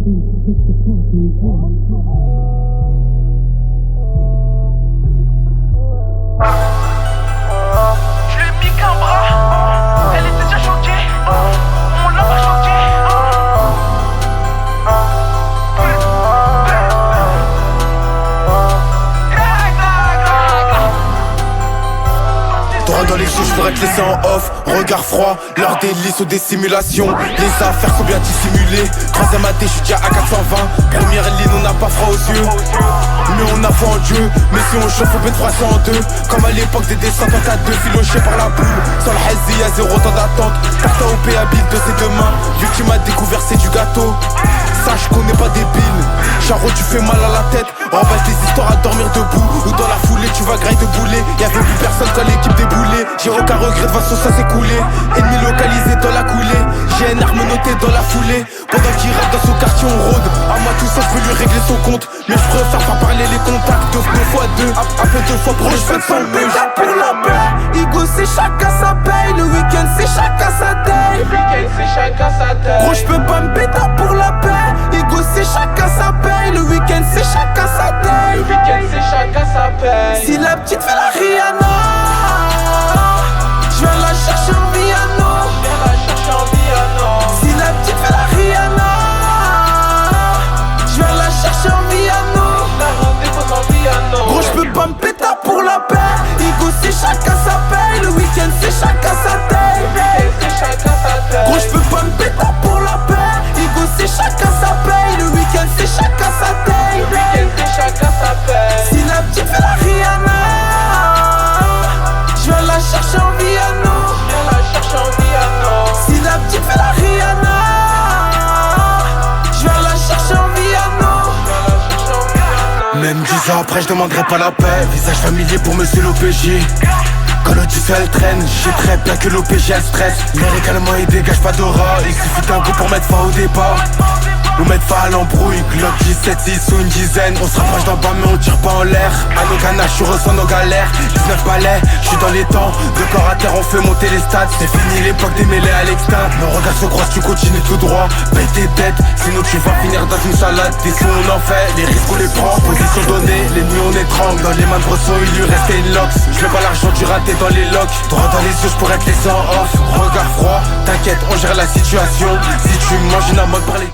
Je lui ai mis qu'un bras, elle était déjà choquée, on l'a pas choquée. Droit dans les yeux, je pourrais te laisser en off. Regard froid, l'heure des listes ou des simulations. Les affaires sont bien dissimulées. Troisième AD, je suis déjà à 420. Première ligne, on n'a pas froid aux yeux. Mais on a foi en Dieu. Mais si on chauffe, on peut 302. Comme à l'époque des descentes en 4-2, filochés par la boule. Sans le hazy, y'a zéro temps d'attente. Carton OP habile de ses deux mains. Vu que tu m'as découvert, c'est du gâteau. Sache qu'on n'est pas débile. Charo, tu fais mal à la tête. On va tes histoires à dormir debout. Ou dans la foulée, tu vas grailler de bouler. Y'avait plus personne quand l'équipe déboulait. J'ai aucun regret, de façon ça s'est coulé. Ennemi localisé dans la coulée. J'ai une arme notée dans la foulée. Pendant qu'il rêve dans son quartier, on rôde. À moi tout ça, je peux lui régler son compte. Mais je préfère pas parler les contacts. Deux fois deux, après 2 fois proche, je fais sans bug. Pour la paix, Igo c'est chacun sa paye. Le week-end c'est chacun sa taille. Gros j'peux pas me péter pour la paix. Igo c'est chacun sa paye. Le week-end c'est chacun sa taille. Si la petite fait la Rihanna, je viens la chercher en Viano. Si la petite fait la Rihanna, je viens la chercher en Viano. Gros j'peux pas me péter pour la paix. Igo c'est chacun sa paye. Le week-end c'est chacun sa taille. Gros j'peux pas me péter pour la paix. Igo c'est chacun sa paye. Le week-end c'est chacun sa taille. Si la petite fait la Rihanna, je viens la chercher en Viano. Si la petite fait la Rihanna, je viens la chercher en Viano. Même 10 ans après, je demanderai pas la paix. Visage familier pour monsieur l'OPJ. Quand l'audition elle traîne, j'ai très bien que l'OPJ elle stresse. Mais également il dégage pas d'aura. Il suffit d'un coup pour mettre fin au départ. Nous mettre fin à l'embrouille, Glock 17, 6 ou une dizaine. On se rapproche d'en bas mais on tire pas en l'air. À nos ganaches, je ressens nos galères. 19 balais, je suis dans les temps. De corps à terre, on fait monter les stats. C'est fini l'époque des mêlées à l'extinct. Nos regards se croisent, tu continues tout droit. Paye tes têtes, sinon tu vas finir dans une salade. Des sons on en fait, les risques on les prend. Position donnée, les nuits on étrangle. Dans les mains de Bresson, il lui restait une lox. Je veux pas l'argent du raté dans les locks. Droit dans les yeux, je pourrais te laisser en off. Regard froid, t'inquiète, on gère la situation. Si tu manges une amode par les